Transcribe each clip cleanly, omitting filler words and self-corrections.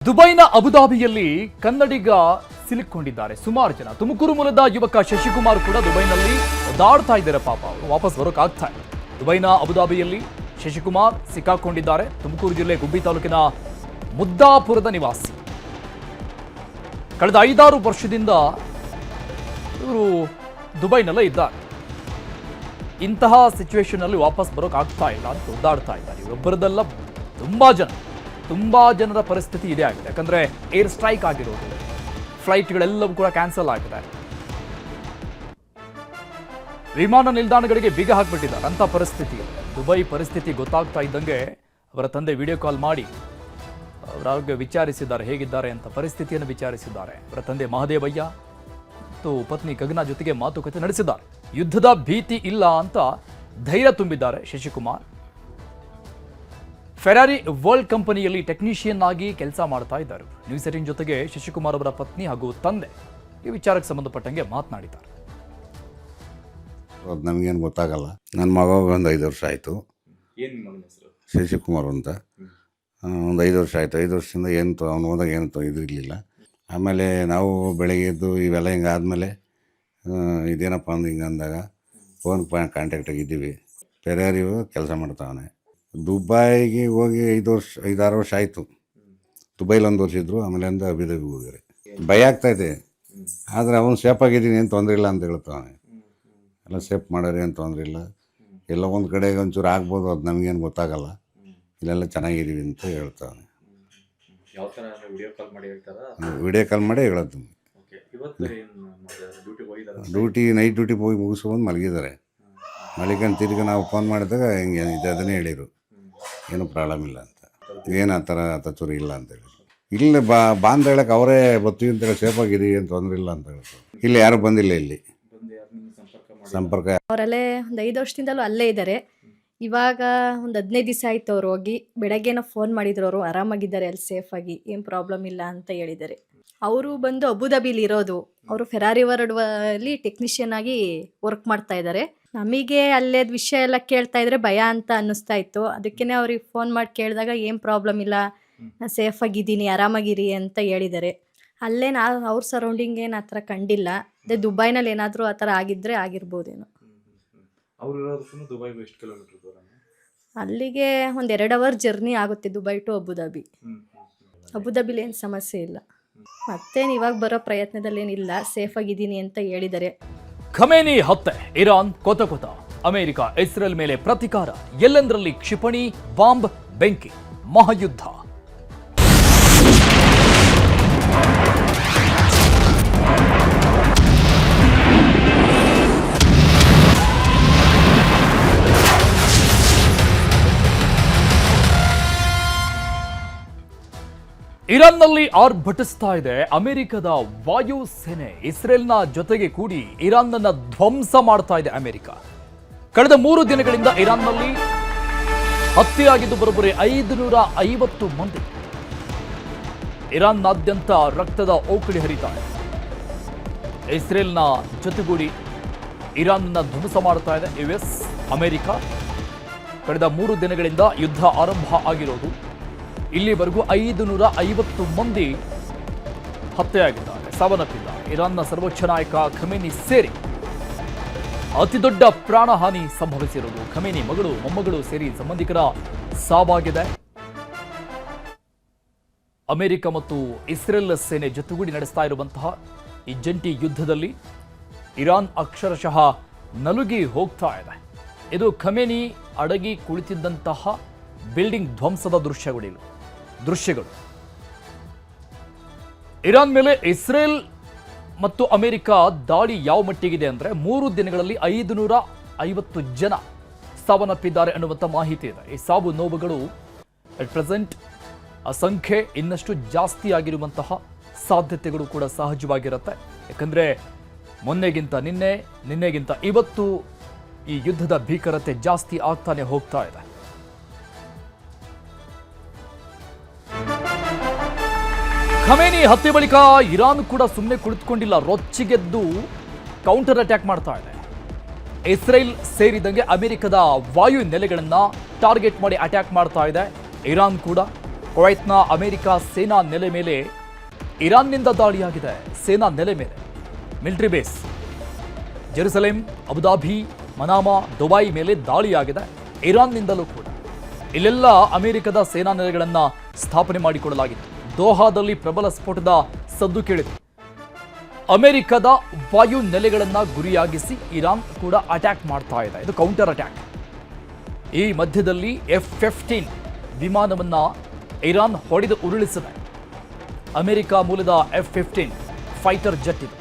ದುಬೈನ ಅಬುಧಾಬಿಯಲ್ಲಿ ಕನ್ನಡಿಗ ಸಿಲುಕೊಂಡಿದ್ದಾರೆ. ಸುಮಾರು ಜನ ತುಮಕೂರು ಮೂಲದ ಯುವಕ ಶಶಿಕುಮಾರ್ ಕೂಡ ದುಬೈನಲ್ಲಿ ಓಡಾಡ್ತಾ ಇದ್ದಾರೆ. ಪಾಪ ಅವರು ವಾಪಸ್ ಬರೋಕ್ಕಾಗ್ತಾ ಇಲ್ಲ. ದುಬೈನ ಅಬುಧಾಬಿಯಲ್ಲಿ ಶಶಿಕುಮಾರ್ ಸಿಕ್ಕಾಕೊಂಡಿದ್ದಾರೆ. ತುಮಕೂರು ಜಿಲ್ಲೆ ಗುಬ್ಬಿ ತಾಲೂಕಿನ ಮುದ್ದಾಪುರದ ನಿವಾಸಿ. ಕಳೆದ 5-6 ವರ್ಷದಿಂದ ಇವರು ದುಬೈನಲ್ಲೇ ಇದ್ದಾರೆ. ಇಂತಹ ಸಿಚುವೇಶನ್ ಅಲ್ಲಿ ವಾಪಸ್ ಬರೋಕ್ಕಾಗ್ತಾ ಇಲ್ಲ ಅಂತ ಓಡಾಡ್ತಾ ಇದ್ದಾರೆ. ಇವರೊಬ್ಬರದಲ್ಲ, ತುಂಬಾ ಜನರ ಪರಿಸ್ಥಿತಿ ಇದೇ ಆಗಿದೆ. ಯಾಕಂದ್ರೆ ಏರ್ ಸ್ಟ್ರೈಕ್ ಆಗಿರೋದು, ಫ್ಲೈಟ್ಗಳೆಲ್ಲವೂ ಕೂಡ ಕ್ಯಾನ್ಸಲ್ ಆಗಿದೆ. ವಿಮಾನ ನಿಲ್ದಾಣಗಳಿಗೆ ಬೀಗ ಹಾಕ್ಬಿಟ್ಟಿದ್ದಾರೆ ಅಂತ ಪರಿಸ್ಥಿತಿ. ದುಬೈ ಪರಿಸ್ಥಿತಿ ಗೊತ್ತಾಗ್ತಾ ಇದ್ದಂಗೆ ಅವರ ತಂದೆ ವಿಡಿಯೋ ಕಾಲ್ ಮಾಡಿ ಅವರ ಆರೋಗ್ಯ ವಿಚಾರಿಸಿದ್ದಾರೆ, ಹೇಗಿದ್ದಾರೆ ಅಂತ ಪರಿಸ್ಥಿತಿಯನ್ನು ವಿಚಾರಿಸಿದ್ದಾರೆ. ಅವರ ತಂದೆ ಮಹದೇವಯ್ಯ ಮತ್ತು ಪತ್ನಿ ಗಗನ ಜೊತೆಗೆ ಮಾತುಕತೆ ನಡೆಸಿದ್ದಾರೆ. ಯುದ್ಧದ ಭೀತಿ ಇಲ್ಲ ಅಂತ ಧೈರ್ಯ ತುಂಬಿದ್ದಾರೆ ಶಶಿಕುಮಾರ್. ಫೆರಾರಿ ವರ್ಲ್ಡ್ ಕಂಪನಿಯಲ್ಲಿ ಟೆಕ್ನಿಷಿಯನ್ ಆಗಿ ಕೆಲಸ ಮಾಡ್ತಾ ಇದ್ದಾರೆ. ನ್ಯೂಸ್ 18 ಜೊತೆಗೆ ಶಶಿಕುಮಾರ್ ಅವರ ಪತ್ನಿ ಹಾಗೂ ತಂದೆ ಈ ವಿಚಾರಕ್ಕೆ ಸಂಬಂಧಪಟ್ಟಂಗೆ ಮಾತನಾಡಿದ್ದಾರೆ. ನಮಗೇನು ಗೊತ್ತಾಗಲ್ಲ. ನನ್ನ ಮಗ ಒಂದು 5 ವರ್ಷ ಆಯಿತು. ಶಶಿಕುಮಾರ್ ಅಂತ ಒಂದು 5 ವರ್ಷ ಆಯಿತು. 5 ವರ್ಷದಿಂದ ಏನು ಅವ್ನು ಹೋದಾಗ ಏನು ಇದಿರಲಿಲ್ಲ. ಆಮೇಲೆ ನಾವು ಬೆಳಗ್ಗೆ ಎದ್ದು ಇವೆಲ್ಲ ಹಿಂಗೆ ಆದಮೇಲೆ ಇದೇನಪ್ಪ ಅಂದು ಹಿಂಗೆ ಅಂದಾಗ ಫೋನ್ ಕಾಂಟ್ಯಾಕ್ಟಾಗಿದ್ದೀವಿ. ಫೆರಾರಿ ಕೆಲಸ ಮಾಡ್ತಾವನೆ. ದುಬೈಗೆ ಹೋಗಿ 5-6 ವರ್ಷ ಆಯಿತು. ದುಬೈಲಿ 1 ವರ್ಷ ಇದ್ದರು. ಆಮೇಲೆ ಅಂದ ಅಬುಧಾಬಿಗೆ ಹೋಗಿರಿ. ಭಯ ಆಗ್ತಾಯಿದೆ. ಆದರೆ ಅವನು ಸೇಫ್ ಆಗಿದ್ದೀನಿ, ಏನು ತೊಂದರೆ ಇಲ್ಲ ಅಂತ ಹೇಳ್ತಾವನೆ. ಎಲ್ಲ ಸೇಫ್ ಮಾಡೋರಿ ಏನು ತೊಂದರೆ ಇಲ್ಲ. ಎಲ್ಲ ಒಂದು ಕಡೆಗೆ ಒಂಚೂರು ಆಗ್ಬೋದು, ಅದು ನಮಗೇನು ಗೊತ್ತಾಗಲ್ಲ. ಇಲ್ಲೆಲ್ಲ ಚೆನ್ನಾಗಿದ್ದೀವಿ ಅಂತ ಹೇಳ್ತಾವನೆ. ವಿಡಿಯೋ ಕಾಲ್ ಮಾಡಿ ಹೇಳೋದು. ನೈಟ್ ಡ್ಯೂಟಿ ಹೋಗಿ ಮುಗಿಸ್ಕೊಂಡು ಮಲಗಿದ್ದಾರೆ. ಮಲಿಕಂಡು ತಿರ್ಗಿ ನಾವು ಫೋನ್ ಮಾಡಿದಾಗ ಹಿಂಗೆ ಅದನ್ನೇ ಹೇಳಿರು, ಏನೂ ಪ್ರಾಬ್ಲಮ್ ಇಲ್ಲ ಅಂತ. ಏನು ಆ ಥರ ತಚೂರಿ ಇಲ್ಲ ಅಂತ ಹೇಳಿದ್ರು. ಇಲ್ಲಿ ಬಾ ಅಂತ ಹೇಳಕ್ಕೆ ಅವರೇ ಬರ್ತೀವಿ ಅಂತ ಹೇಳಿ ಸೇಫಾಗಿರಿ, ಏನು ತೊಂದರೆ ಇಲ್ಲ ಅಂತ ಹೇಳ್ತಾರೆ. ಇಲ್ಲಿ ಯಾರೂ ಬಂದಿಲ್ಲ. ಇಲ್ಲಿ ಸಂಪರ್ಕ ಅವರಲ್ಲೇ ಒಂದು 5 ವರ್ಷದಿಂದಲೂ ಅಲ್ಲೇ ಇದ್ದಾರೆ. ಇವಾಗ ಒಂದು 15 ದಿವಸ ಆಯಿತು ಅವ್ರು ಹೋಗಿ. ಬೆಳಗ್ಗೆನೋ ಫೋನ್ ಮಾಡಿದ್ರು, ಅವರು ಆರಾಮಾಗಿದ್ದಾರೆ, ಅಲ್ಲಿ ಸೇಫಾಗಿ, ಏನು ಪ್ರಾಬ್ಲಮ್ ಇಲ್ಲ ಅಂತ ಹೇಳಿದ್ದಾರೆ. ಅವರು ಬಂದು ಅಬುಧಾಬಿಲಿ ಇರೋದು. ಅವರು ಫೆರಾರಿ ವರ್ಲ್ಡಲ್ಲಿ ಟೆಕ್ನಿಷಿಯನ್ ಆಗಿ ವರ್ಕ್ ಮಾಡ್ತಾ ಇದ್ದಾರೆ. ನಮಗೆ ಅಲ್ಲೇದು ವಿಷಯ ಎಲ್ಲ ಕೇಳ್ತಾ ಇದ್ರೆ ಭಯ ಅಂತ ಅನ್ನಿಸ್ತಾ ಇತ್ತು. ಅದಕ್ಕೇ ಅವ್ರಿಗೆ ಫೋನ್ ಮಾಡಿ ಕೇಳಿದಾಗ ಏನು ಪ್ರಾಬ್ಲಮ್ ಇಲ್ಲ, ನಾನು ಸೇಫಾಗಿದ್ದೀನಿ, ಆರಾಮಾಗಿರಿ ಅಂತ ಹೇಳಿದ್ದಾರೆ. ಅಲ್ಲೇ ಅವ್ರ ಸರೌಂಡಿಂಗ್ ಏನು ಆ ಥರ ಕಂಡಿಲ್ಲ. ಅದೇ ದುಬೈನಲ್ಲಿ ಏನಾದರೂ ಆ ಥರ ಆಗಿದ್ರೆ ಆಗಿರ್ಬೋದೇನೋ. ಅಲ್ಲಿಗೆ ಒಂದು 2 ಅವರ್ ಜರ್ನಿ ಆಗುತ್ತೆ, ದುಬೈ ಟು ಅಬುಧಾಬಿ. ಅಬುಧಾಬಿಲಿ ಏನು ಸಮಸ್ಯೆ ಇಲ್ಲ. ಮತ್ತೇನು ಇವಾಗ ಬರೋ ಪ್ರಯತ್ನದಲ್ಲಿ ಏನಿಲ್ಲ, ಸೇಫಾಗಿದ್ದೀನಿ ಅಂತ ಹೇಳಿದ್ದಾರೆ. ಖಮೇನಿ ಹತ್ಯೆ, ಇರಾನ್ ಕೊತ, ಅಮೆರಿಕ ಇಸ್ರೇಲ್ ಮೇಲೆ ಪ್ರತಿಕಾರ, ಎಲ್ಲೆಂದರಲ್ಲಿ ಕ್ಷಿಪಣಿ, ಬಾಂಬ್, ಬೆಂಕಿ, ಮಹಾಯುದ್ಧ. ಇರಾನ್ನಲ್ಲಿ ಆರ್ಭಟಿಸ್ತಾ ಇದೆ ಅಮೆರಿಕದ ವಾಯುಸೇನೆ. ಇಸ್ರೇಲ್ನ ಜೊತೆಗೆ ಕೂಡಿ ಇರಾನ್ನನ್ನ ಧ್ವಂಸ ಮಾಡ್ತಾ ಇದೆ ಅಮೆರಿಕ. ಕಳೆದ 3 ದಿನಗಳಿಂದ ಇರಾನ್ನಲ್ಲಿ ಹತ್ಯೆಯಾಗಿದ್ದು ಬರೋಬ್ಬರಿ 550 ಮಂದಿ. ಇರಾನ್ನಾದ್ಯಂತ ರಕ್ತದ ಓಕಳಿ ಹರಿತಾ ಇದೆ. ಇಸ್ರೇಲ್ನ ಜೊತೆಗೂಡಿ ಇರಾನ್ನ ಧ್ವಂಸ ಮಾಡ್ತಾ ಇದೆ US, ಅಮೆರಿಕ. ಕಳೆದ 3 ದಿನಗಳಿಂದ ಯುದ್ಧ ಆರಂಭ ಆಗಿರೋದು. ಇಲ್ಲಿವರೆಗೂ 550 ಮಂದಿ ಹತ್ಯೆಯಾಗಿದ್ದಾರೆ, ಸಾವನ್ನಪ್ಪಿದ್ದಾರೆ. ಇರಾನ್ನ ಸರ್ವೋಚ್ಚ ನಾಯಕ ಖಮೇನಿ ಸೇರಿ ಅತಿ ದೊಡ್ಡ ಪ್ರಾಣಹಾನಿ ಸಂಭವಿಸಿರುವುದು. ಖಮೇನಿ ಮಗಳು, ಮೊಮ್ಮಗಳು ಸೇರಿ ಸಂಬಂಧಿಕರ ಸಾವಾಗಿದೆ. ಅಮೆರಿಕ ಮತ್ತು ಇಸ್ರೇಲ್ ಸೇನೆ ಜೊತೆಗೂಡಿ ನಡೆಸ್ತಾ ಇರುವಂತಹ ಈ ಜಂಟಿ ಯುದ್ಧದಲ್ಲಿ ಇರಾನ್ ಅಕ್ಷರಶಃ ನಲುಗಿ ಹೋಗ್ತಾ ಇದೆ. ಇದು ಖಮೇನಿ ಅಡಗಿ ಕುಳಿತಿದ್ದಂತಹ ಬಿಲ್ಡಿಂಗ್ ಧ್ವಂಸದ ದೃಶ್ಯಗಳು. ಇರಾನ್ ಮೇಲೆ ಇಸ್ರೇಲ್ ಮತ್ತು ಅಮೆರಿಕ ದಾಳಿ ಯಾವ ಮಟ್ಟಿಗಿದೆ ಅಂದ್ರೆ 3 ದಿನಗಳಲ್ಲಿ 550 ಜನ ಸಾವನ್ನಪ್ಪಿದ್ದಾರೆ ಅನ್ನುವಂಥ ಮಾಹಿತಿ ಇದೆ. ಈ ಸಾವು ನೋವುಗಳು ಅಟ್ ಪ್ರೆಸೆಂಟ್ ಆ ಸಂಖ್ಯೆ ಇನ್ನಷ್ಟು ಜಾಸ್ತಿ ಆಗಿರುವಂತಹ ಸಾಧ್ಯತೆಗಳು ಕೂಡ ಸಹಜವಾಗಿರುತ್ತೆ. ಯಾಕಂದ್ರೆ ಮೊನ್ನೆಗಿಂತ ನಿನ್ನೆಗಿಂತ ಇವತ್ತು ಈ ಯುದ್ಧದ ಭೀಕರತೆ ಜಾಸ್ತಿ ಆಗ್ತಾನೆ ಹೋಗ್ತಾ ಇದೆ. ಖಮೇನಿ ಹತ್ಯೆ ಬಳಿಕ ಇರಾನ್ ಕೂಡ ಸುಮ್ಮನೆ ಕುಳಿತುಕೊಂಡಿಲ್ಲ. ರೊಚ್ಚಿಗೆದ್ದು ಕೌಂಟರ್ ಅಟ್ಯಾಕ್ ಮಾಡ್ತಾ ಇದೆ. ಇಸ್ರೇಲ್ ಸೇರಿದಂಗೆ ಅಮೆರಿಕದ ವಾಯು ನೆಲೆಗಳನ್ನ ಟಾರ್ಗೆಟ್ ಮಾಡಿ ಅಟ್ಯಾಕ್ ಮಾಡ್ತಾ ಇದೆ ಇರಾನ್ ಕೂಡ. ಕುವೈತ್ನ ಅಮೆರಿಕ ಸೇನಾ ನೆಲೆ ಮೇಲೆ ಇರಾನ್ನಿಂದ ದಾಳಿಯಾಗಿದೆ. ಸೇನಾ ನೆಲೆ ಮೇಲೆ ಮಿಲಿಟರಿ ಬೇಸ್ ಜೆರುಸಲೇಂ, ಅಬುದಾಬಿ, ಮನಾಮಾ, ದುಬೈ ಮೇಲೆ ದಾಳಿಯಾಗಿದೆ ಇರಾನ್ನಿಂದಲೂ ಕೂಡ. ಇಲ್ಲೆಲ್ಲ ಅಮೆರಿಕದ ಸೇನಾ ನೆಲೆಗಳನ್ನು ಸ್ಥಾಪನೆ ಮಾಡಿಕೊಳ್ಳಲಾಗಿದೆ. ದೋಹಾದಲ್ಲಿ ಪ್ರಬಲ ಸ್ಫೋಟದ ಸದ್ದು ಕೇಳಿದೆ. ಅಮೆರಿಕದ ವಾಯು ನೆಲೆಗಳನ್ನು ಗುರಿಯಾಗಿಸಿ ಇರಾನ್ ಕೂಡ ಅಟ್ಯಾಕ್ ಮಾಡ್ತಾ ಇದೆ. ಇದು ಕೌಂಟರ್ ಅಟ್ಯಾಕ್. ಈ ಮಧ್ಯದಲ್ಲಿ F-15 ವಿಮಾನವನ್ನ ಇರಾನ್ ಹೊಡೆದು ಉರುಳಿಸಿದೆ. ಅಮೆರಿಕ ಮೂಲದ F-15 ಫೈಟರ್ ಜೆಟ್ ಇದು.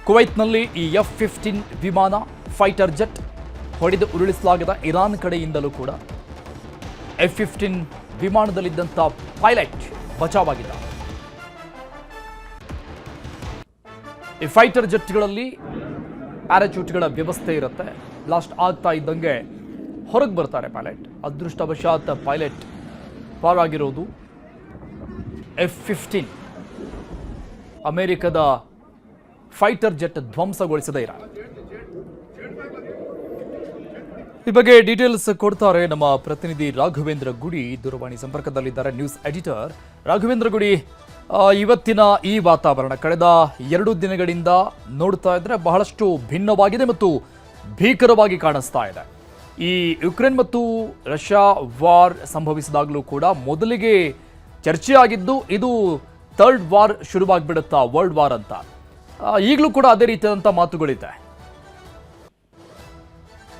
ಕುವೈತ್ನಲ್ಲಿ ಈ F-15 ವಿಮಾನ ಫೈಟರ್ ಜೆಟ್ ಹೊಡೆದು ಉರುಳಿಸಲಾಗಿದೆ. ಇರಾನ್ ಕಡೆಯಿಂದಲೂ ಕೂಡ F-15 ವಿಮಾನದಲ್ಲಿದ್ದಂಥ ಪೈಲಟ್ ಬಚಾವಾಗಿದ್ದ. ಈ ಫೈಟರ್ ಜೆಟ್ಗಳಲ್ಲಿ ಪ್ಯಾರಾಚೂಟ್ಗಳ ವ್ಯವಸ್ಥೆ ಇರುತ್ತೆ. ಬ್ಲಾಸ್ಟ್ ಆಗ್ತಾ ಇದ್ದಂಗೆ ಹೊರಗೆ ಬರ್ತಾರೆ ಪೈಲಟ್. ಅದೃಷ್ಟವಶಾತ್ ಪೈಲಟ್ ಪಾರಾಗಿರೋದು. F-15 ಅಮೆರಿಕದ ಫೈಟರ್ ಜೆಟ್ ಧ್ವಂಸಗೊಳಿಸಿದ ಇರಾನ್. ಈ ಬಗ್ಗೆ ಡೀಟೇಲ್ಸ್ ಕೊಡ್ತಾರೆ ನಮ್ಮ ಪ್ರತಿನಿಧಿ ರಾಘವೇಂದ್ರ ಗುಡಿ. ದೂರವಾಣಿ ಸಂಪರ್ಕದಲ್ಲಿದ್ದಾರೆ ನ್ಯೂಸ್ ಎಡಿಟರ್ ರಾಘವೇಂದ್ರ ಗುಡಿ. ಇವತ್ತಿನ ಈ ವಾತಾವರಣ ಕಳೆದ 2 ದಿನಗಳಿಂದ ನೋಡ್ತಾ ಇದ್ರೆ ಬಹಳಷ್ಟು ಭಿನ್ನವಾಗಿದೆ ಮತ್ತು ಭೀಕರವಾಗಿ ಕಾಣಿಸ್ತಾ ಇದೆ. ಈ ಯುಕ್ರೇನ್ ಮತ್ತು ರಷ್ಯಾ ವಾರ್ ಸಂಭವಿಸಿದಾಗಲೂ ಕೂಡ ಮೊದಲಿಗೆ ಚರ್ಚೆ ಆಗಿದ್ದು ಇದು ಥರ್ಡ್ ವಾರ್ ಶುರುವಾಗ್ಬಿಡುತ್ತಾ, ವರ್ಲ್ಡ್ ವಾರ್ ಅಂತ. ಈಗಲೂ ಕೂಡ ಅದೇ ರೀತಿಯಾದಂಥ ಮಾತುಗಳಿದೆ.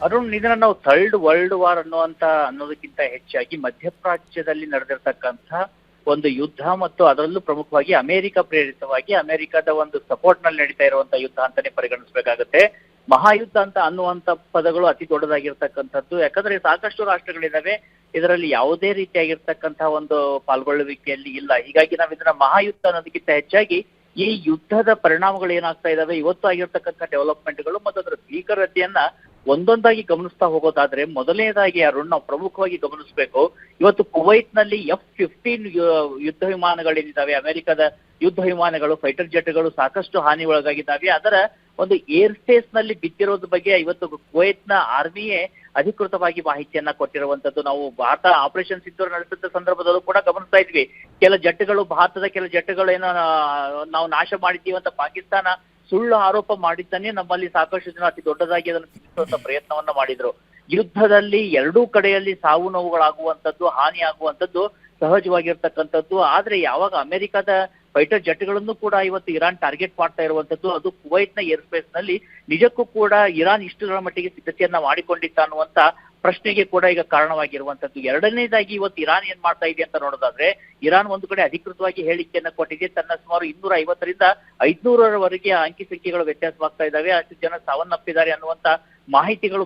ಅರುಣ್, ಇದನ್ನ ನಾವು ಥರ್ಡ್ ವರ್ಲ್ಡ್ ವಾರ್ ಅನ್ನೋದಕ್ಕಿಂತ ಹೆಚ್ಚಾಗಿ ಮಧ್ಯಪ್ರಾಚ್ಯದಲ್ಲಿ ನಡೆದಿರ್ತಕ್ಕಂಥ ಒಂದು ಯುದ್ಧ ಮತ್ತು ಅದರಲ್ಲೂ ಪ್ರಮುಖವಾಗಿ ಅಮೆರಿಕ ಪ್ರೇರಿತವಾಗಿ ಅಮೆರಿಕದ ಒಂದು ಸಪೋರ್ಟ್ ನಲ್ಲಿ ನಡೀತಾ ಇರುವಂತಹ ಯುದ್ಧ ಅಂತಾನೆ ಪರಿಗಣಿಸಬೇಕಾಗುತ್ತೆ. ಮಹಾಯುದ್ಧ ಅಂತ ಅನ್ನುವಂತ ಪದಗಳು ಅತಿ ದೊಡ್ಡದಾಗಿರ್ತಕ್ಕಂಥದ್ದು. ಯಾಕಂದ್ರೆ ಸಾಕಷ್ಟು ರಾಷ್ಟ್ರಗಳಿದಾವೆ, ಇದರಲ್ಲಿ ಯಾವುದೇ ರೀತಿಯಾಗಿರ್ತಕ್ಕಂತಹ ಒಂದು ಪಾಲ್ಗೊಳ್ಳುವಿಕೆಯಲ್ಲಿ ಇಲ್ಲ. ಹೀಗಾಗಿ ನಾವು ಇದನ್ನ ಮಹಾಯುದ್ಧ ಅನ್ನೋದಕ್ಕಿಂತ ಹೆಚ್ಚಾಗಿ ಈ ಯುದ್ಧದ ಪರಿಣಾಮಗಳು ಏನಾಗ್ತಾ ಇದಾವೆ, ಇವತ್ತು ಆಗಿರ್ತಕ್ಕಂಥ ಡೆವಲಪ್ಮೆಂಟ್ಗಳು ಮತ್ತು ಅದರ ಭೀಕರತೆಯನ್ನ ಒಂದೊಂದಾಗಿ ಗಮನಿಸ್ತಾ ಹೋಗೋದಾದ್ರೆ, ಮೊದಲನೇದಾಗಿ ಅರುಣ್ ನಾವು ಪ್ರಮುಖವಾಗಿ ಗಮನಿಸಬೇಕು, ಇವತ್ತು ಕುವೈತ್ ನಲ್ಲಿ F-15 ಯುದ್ಧ ವಿಮಾನಗಳೇನಿದ್ದಾವೆ, ಅಮೆರಿಕದ ಯುದ್ಧ ವಿಮಾನಗಳು, ಫೈಟರ್ ಜೆಟ್ಗಳು ಸಾಕಷ್ಟು ಹಾನಿ ಒಳಗಾಗಿದ್ದಾವೆ. ಅದರ ಒಂದು ಏರ್ ಸ್ಪೇಸ್ ನಲ್ಲಿ ಬಿದ್ದಿರೋದ್ರ ಬಗ್ಗೆ ಇವತ್ತು ಕುವೈತ್ನ ಆರ್ಮಿಯೇ ಅಧಿಕೃತವಾಗಿ ಮಾಹಿತಿಯನ್ನ ಕೊಟ್ಟಿರುವಂತದ್ದು ನಾವು ಭಾರತ ಆಪರೇಷನ್ ಸಿಂಧೂರ್ ನಡೆಸಿದ ಸಂದರ್ಭದಲ್ಲೂ ಕೂಡ ಗಮನಿಸ್ತಾ ಇದ್ವಿ. ಭಾರತದ ಕೆಲ ಜೆಟ್ಗಳು ಏನೋ ನಾವು ನಾಶ ಮಾಡಿದ್ದೀವಿ ಅಂತ ಪಾಕಿಸ್ತಾನ ಸುಳ್ಳು ಆರೋಪ ಮಾಡಿದ್ದಾನೆ. ನಮ್ಮಲ್ಲಿ ಸಾಕಷ್ಟು ಜನ ಅತಿ ದೊಡ್ಡದಾಗಿ ಅದನ್ನು ತಿಳಿಸುವಂತ ಪ್ರಯತ್ನವನ್ನ ಮಾಡಿದ್ರು. ಯುದ್ಧದಲ್ಲಿ ಎರಡೂ ಕಡೆಯಲ್ಲಿ ಸಾವು ನೋವುಗಳಾಗುವಂತದ್ದು, ಹಾನಿ ಆಗುವಂತದ್ದು ಸಹಜವಾಗಿರ್ತಕ್ಕಂಥದ್ದು. ಆದ್ರೆ ಯಾವಾಗ ಅಮೆರಿಕದ ಫೈಟರ್ ಜೆಟ್ಗಳನ್ನು ಕೂಡ ಇವತ್ತು ಇರಾನ್ ಟಾರ್ಗೆಟ್ ಮಾಡ್ತಾ ಇರುವಂತದ್ದು, ಅದು ಕುವೈತ್ನ ಏರ್ ಸ್ಪೇಸ್ ನಲ್ಲಿ ನಿಜಕ್ಕೂ ಕೂಡ ಇರಾನ್ ಇಷ್ಟರ ಮಟ್ಟಿಗೆ ಸಿದ್ಧತೆಯನ್ನ ಮಾಡಿಕೊಂಡಿತ್ತ ಅನ್ನುವಂತ ಪ್ರಶ್ನೆಗೆ ಕೂಡ ಈಗ ಕಾರಣವಾಗಿರುವಂತದ್ದು. ಎರಡನೇದಾಗಿ ಇವತ್ತು ಇರಾನ್ ಏನ್ ಮಾಡ್ತಾ ಇದೆ ಅಂತ ನೋಡೋದಾದ್ರೆ, ಇರಾನ್ ಒಂದು ಕಡೆ ಅಧಿಕೃತವಾಗಿ ಹೇಳಿಕೆಯನ್ನ ಕೊಟ್ಟಿದೆ. ತನ್ನ ಸುಮಾರು 250ರಿಂದ 500ರವರೆಗೆ ಅಂಕಿ ಸಂಖ್ಯೆಗಳು ವ್ಯತ್ಯಾಸವಾಗ್ತಾ ಇದ್ದಾವೆ, ಅಷ್ಟು ಜನ ಸಾವನ್ನಪ್ಪಿದ್ದಾರೆ ಅನ್ನುವಂತ ಮಾಹಿತಿಗಳು